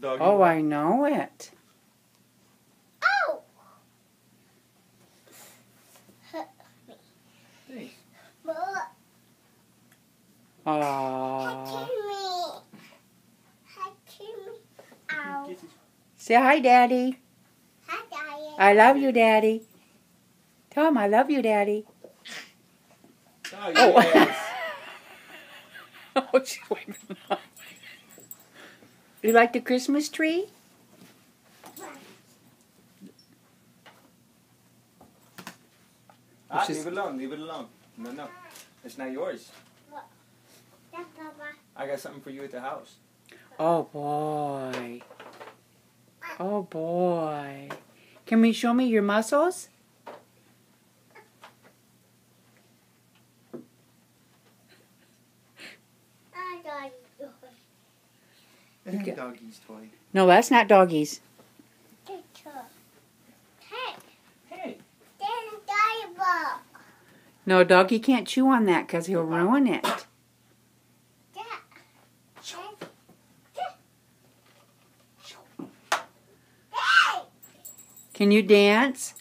Doggy. Oh, I know it. Oh! Thanks. Aww. Ow. Kisses. Say hi, Daddy. Hi, Daddy. I love you, Daddy. Tell him I love you, Daddy. Oh, Oh. yes. Oh, she's waving off. You like the Christmas tree? Which is- Leave it alone. Leave it alone. No. It's not yours. Yeah, Papa. I got something for you at the house. Oh, boy. Oh, boy. Can you show me your muscles? Hi, Daddy. Okay. Doggy's toy. No, that's not doggies. Picture. Hey, Hey. there's a Daddy book. No, doggy can't chew on that because he'll ruin it. Yeah. Hey! Can you dance?